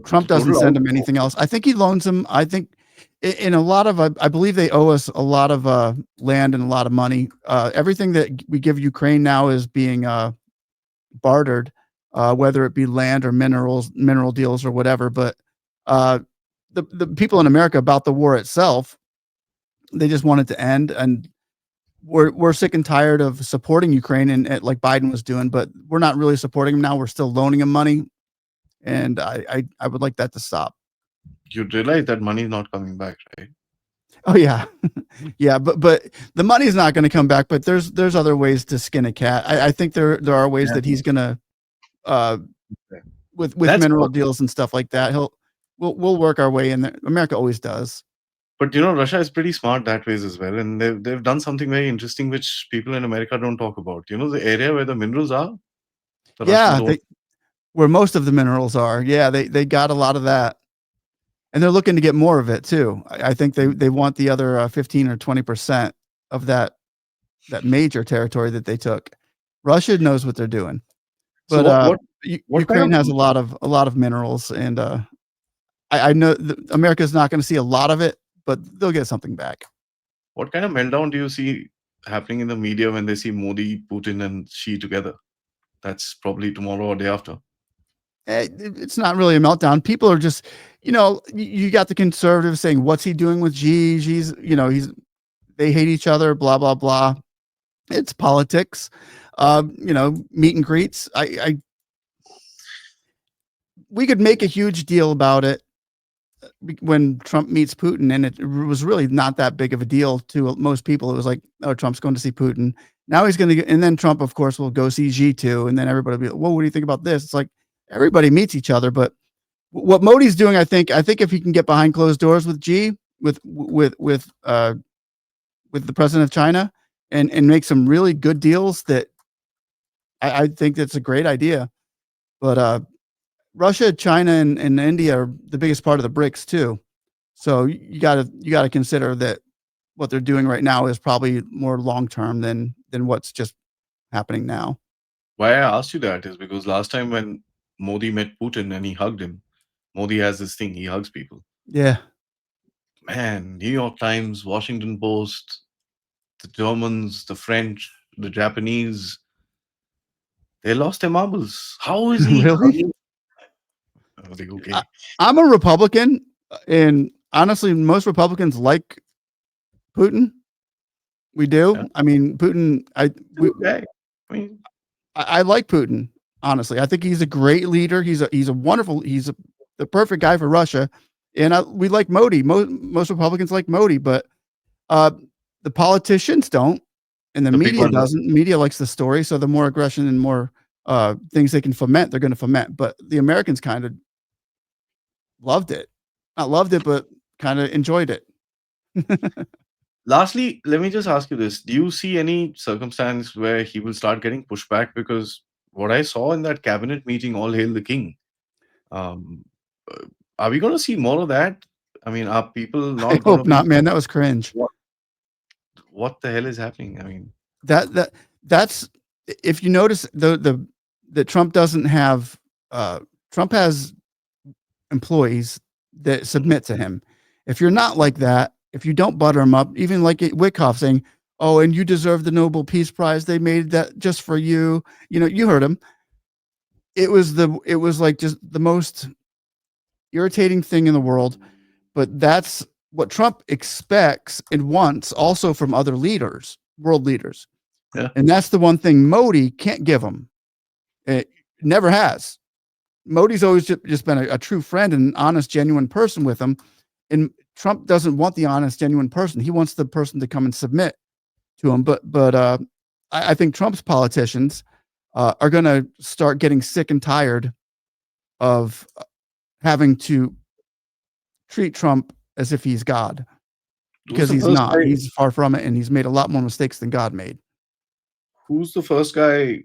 Trump The doesn't total send him outlay, anything else. I think he loans them. I think in a lot of, I believe they owe us a lot of land and a lot of money. Everything that we give Ukraine now is being bartered, whether it be land or mineral deals or whatever. But the people in America, about the war itself, they just want it to end, and we're sick and tired of supporting Ukraine and like Biden was doing, but we're not really supporting him now. We're still loaning him money, and I would like that to stop. you realize that money is not coming back, right? Oh yeah, yeah, but the money's not going to come back. But there's other ways to skin a cat. I think there are ways Yeah. that he's going to uh, with That's mineral what, deals and stuff like that. We'll work our way in there. America always does. but you know, Russia is pretty smart that ways as well, and they've done something very interesting which people in America don't talk about. You know, the area where the minerals are, the Russians Yeah, own. where most of the minerals are. Yeah, they got a lot of that, and they're looking to get more of it too. I think they want the other 15 or 20% of that major territory that they took. Russia knows what they're doing, So but what kind Ukraine has of a lot of minerals, and I know America's not going to see a lot of it, but they'll get something back. what kind of meltdown do you see happening in the media when they see Modi, Putin, and Xi together? That's probably tomorrow or day after. It's not really a meltdown. People are just, you got the conservatives saying, "What's he doing with Xi? They hate each other." Blah blah blah. It's politics. Meet and greets. We could make a huge deal about it when Trump meets Putin, and it was really not that big of a deal to most people. It was like, oh, Trump's going to see Putin. Now he's going to, and then Trump, of course, will go see Xi too, and then everybody will be like, "Well, what do you think about this?" It's like everybody meets each other, but what Modi's doing, I think if he can get behind closed doors with Xi, with the president of China, and make some really good deals, that I think that's a great idea. But Russia, China, and India are the biggest part of the BRICS too. So you gotta consider that what they're doing right now is probably more long term than what's just happening now. Why I asked you that is because last time when Modi met Putin and he hugged him, Modi has this thing, he hugs people. Yeah, Man, New York Times, Washington Post, the Germans, the French, the Japanese, they lost their marbles. How is he really. hugging? I was like, I, okay. I'm a Republican, and honestly, most Republicans like Putin. We Yeah, do. I mean, Putin. good guy. I mean, I like Putin. Honestly, I think he's a great leader. He's a wonderful. The perfect guy for Russia, and we like Modi. Most Republicans like Modi, but uh, the politicians don't, and the the big media one. doesn't. Media likes the story, so the more aggression and more things they can foment, they're going to foment. But the Americans kind of loved it, not loved it, but kind of enjoyed it. Lastly, let me just ask you this. Do you see any circumstance where he will start getting pushback? Because what I saw in that cabinet meeting, all hail the king. Um, uh, are we going to see more of that? I mean, are people I not going to hope not, be man. That was cringe. what, what the hell is happening? I mean, That's if you notice that Trump doesn't have Trump has employees that mhm. submit to him. If you're not like that, if you don't butter him up, even like Wickoff saying, Oh, and you deserve the Nobel Peace Prize. They made that just for you. You know, you heard him. It was like just the most irritating thing in the world. But that's what Trump expects and wants also from other leaders, world leaders. Yeah. And that's the one thing Modi can't give him. It never has. Modi's always just been a true friend and an honest, genuine person with him. And Trump doesn't want the honest, genuine person. He wants the person to come and submit to him. But I think Trump's politicians are going to start getting sick and tired of having to treat Trump as if he's God, Who's because the he's first not. guy? He's far from it, and he's made a lot more mistakes than God made. Who's the first guy?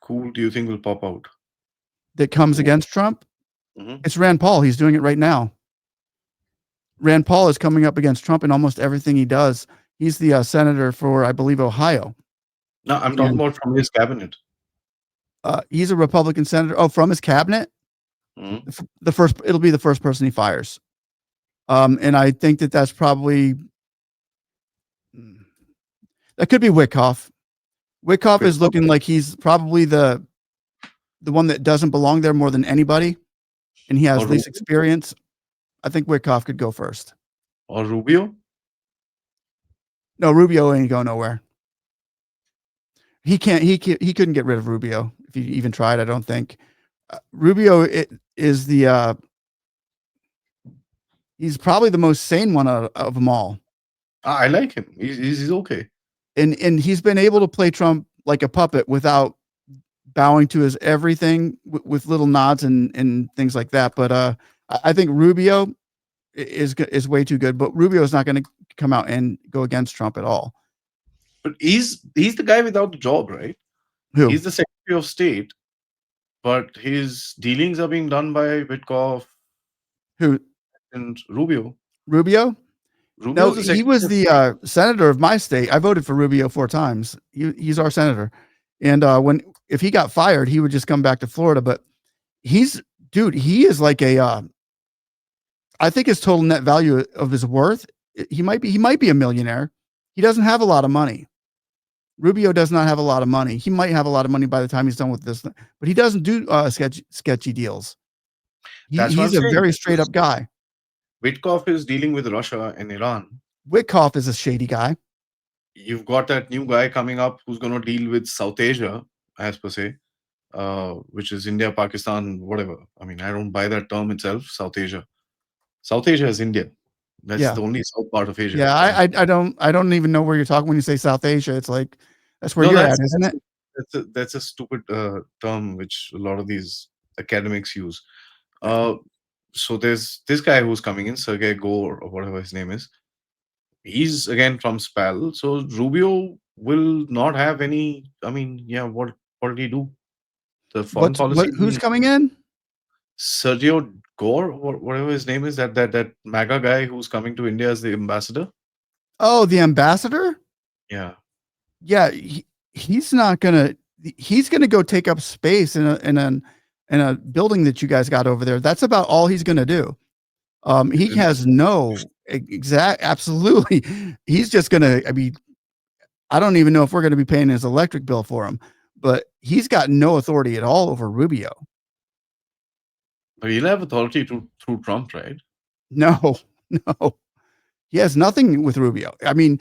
Who do you think will pop out? That comes against Trump, it's Rand Paul. He's doing it right now. Rand Paul is coming up against Trump in almost everything he does. He's the senator for, I believe, Ohio. No, I'm talking about from his cabinet. He's a Republican senator. Oh, from his cabinet, it'll be the first person he fires. And I think that's probably that could be Wickoff. Wickoff is looking like he's probably the one that doesn't belong there more than anybody, and he has least experience. I think Wickoff could go first. Or Rubio? No, Rubio ain't going nowhere. He can't. He couldn't get rid of Rubio if he even tried. I don't think. Rubio is the. He's probably the most sane one of them all. I like him. He's okay. And he's been able to play Trump like a puppet without bowing to his everything with little nods and things like that. But I think Rubio is way too good. But Rubio is not going to come out and go against Trump at all. But he's the guy without the job, right? Who? He's the Secretary of State, but his dealings are being done by Witkoff. Who? And Rubio. Rubio? No, Rubio's he was the senator of my state. I voted for Rubio 4 times. He's our senator. And if he got fired, he would just come back to Florida. But he is like I think his total net value of his worth, he might be a millionaire. He doesn't have a lot of money. Rubio does not have a lot of money. He might have a lot of money by the time he's done with this, but he doesn't do sketchy deals. He's a very straight up guy. Witkoff is dealing with Russia and Iran. Witkoff is a shady guy. You've got that new guy coming up who's going to deal with South Asia, as per se, which is India, Pakistan, whatever. I mean, I don't buy that term itself, South Asia. South Asia is India. That's the only south part of Asia. Yeah, I don't even know where you're talking when you say South Asia. It's like that's where you're at, isn't it? That's a stupid term which a lot of these academics use. So there's this guy who's coming in, Sergey Gore or whatever his name is. He's again from Spal. So Rubio will not have any. I mean, yeah, what did he do? The foreign policy. Who's coming in? Sergio Gore, or whatever his name is, that MAGA guy who's coming to India as the ambassador. Oh, the ambassador? Yeah. Yeah, he's not gonna. He's gonna go take up space in a building that you guys got over there. That's about all he's gonna do. He has no absolutely. He's just gonna. I mean, I don't even know if we're gonna be paying his electric bill for him, but he's got no authority at all over Rubio. But he'll have authority through Trump, right? No. He has nothing with Rubio. I mean,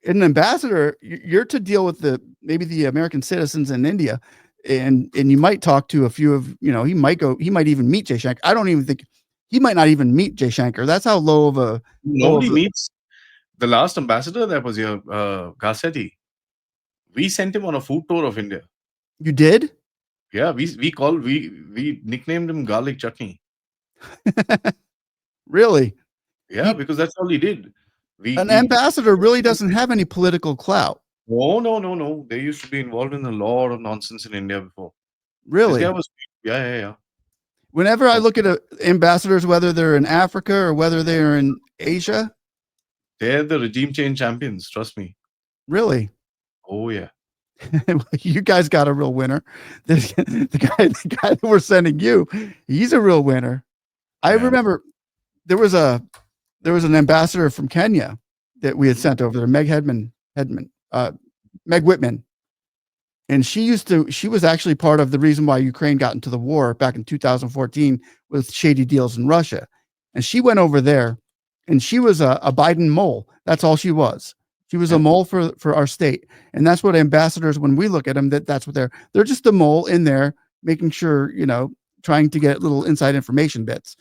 an ambassador, you're to deal with maybe the American citizens in India, and you might talk to a few of, he might even meet Jayshankar. I don't even think he might not even meet Jayshankar. That's how low of a nobody meets the last ambassador that was here, Garcetti. We sent him on a food tour of India. You did? Yeah, we nicknamed him Garlic Chutney. Really? Yeah, because that's all he did. An ambassador really doesn't have any political clout. No. They used to be involved in a lot of nonsense in India before. Really? This guy was, yeah. Whenever I look at ambassadors, whether they're in Africa or whether they're in Asia, they're the regime change champions. Trust me. Really? Oh yeah. You guys got a real winner. The guy that we're sending you, he's a real winner. I remember there was an ambassador from Kenya that we had sent over there, Meg Hedman. Hedman, Meg Whitman, and she was actually part of the reason why Ukraine got into the war back in 2014 with shady deals in Russia. And she went over there, and she was a Biden mole. That's all she was. She was a mole for our state, and that's what ambassadors. When we look at them, that's what they're just a mole in there, making sure, trying to get little inside information bits.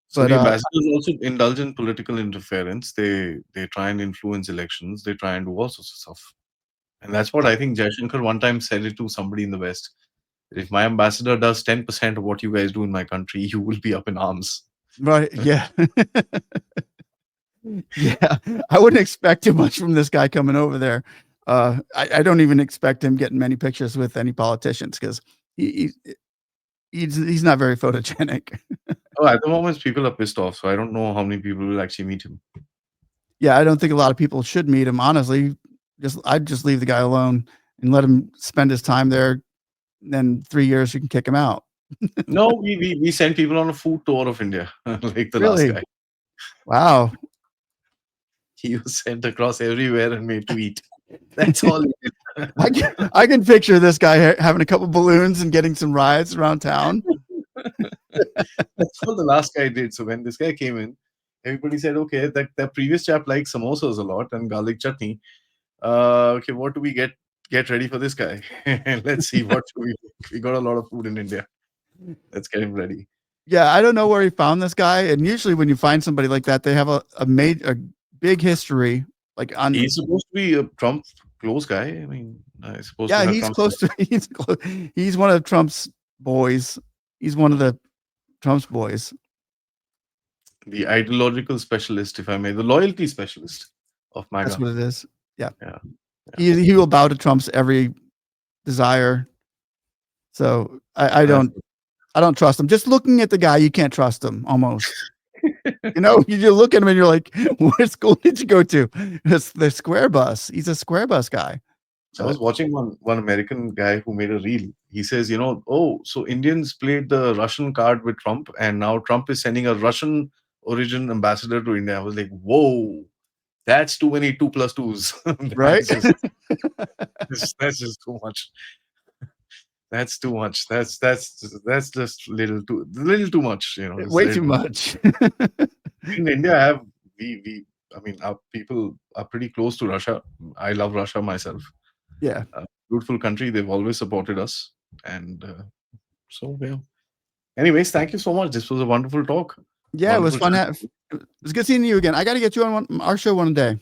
So But the ambassadors also indulge in political interference. They try and influence elections. They try and do all sorts of stuff. And that's what I think Jaishankar one time said it to somebody in the West. If my ambassador does 10% of what you guys do in my country, you will be up in arms. right, yeah. Yeah, I wouldn't expect too much from this guy coming over there. I don't even expect him getting many pictures with any politicians because he's not very photogenic. Oh, at the moment, people are pissed off. So I don't know how many people will actually meet him. Yeah, I don't think a lot of people should meet him. Honestly, I'd just leave the guy alone and let him spend his time there. Then 3 years, you can kick him out. No, we send people on a food tour of India, like the last Really? guy. Wow. He was sent across everywhere and made to eat. That's all he did. I can picture this guy having a couple balloons and getting some rides around town. That's all the last guy did. So when this guy came in, everybody said, okay, that previous chap likes samosas a lot and garlic chutney. Okay, what do we get ready for this guy? Let's see what we got a lot of food in India. Let's get him ready. Yeah, I don't know where he found this guy. And usually when you find somebody like that, they have a big history. He's supposed to be a Trump close guy. I mean, he's supposed to yeah, have he's Trump's close to he's one of Trump's boys. He's one of the Trump's boys. the ideological specialist, if I may, the loyalty specialist of MAGA. That's what it is. Yeah. Yeah. He will bow to Trump's every desire. So I don't trust him. Just looking at the guy, you can't trust him almost. You look at him and you're like, what school did you go to? It's the Square Bus. He's a Square Bus guy. I was watching one American guy who made a reel. He says, so Indians played the Russian card with Trump, and now Trump is sending a Russian origin ambassador to India. I was like, whoa, that's too many 2 plus 2s. Right? That's just too much. That's too much. That's just little too much. Way too much. In India, our people are pretty close to Russia. I love Russia myself. Yeah. Beautiful country. They've always supported us. And so, yeah. Anyways, thank you so much. This was a wonderful talk. Yeah, wonderful it was fun. It was good seeing you again. I got to get you on our show one day.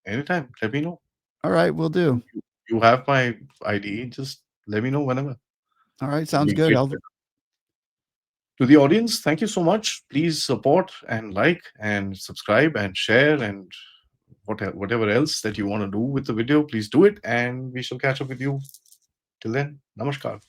Anytime. Let me know. All right, we'll do. You have my ID. Just let me know whenever. All right, sounds good. To the audience, thank you so much. Please support and like and subscribe and share and whatever else that you want to do with the video, please do it. And we shall catch up with you. Till then, namaskar.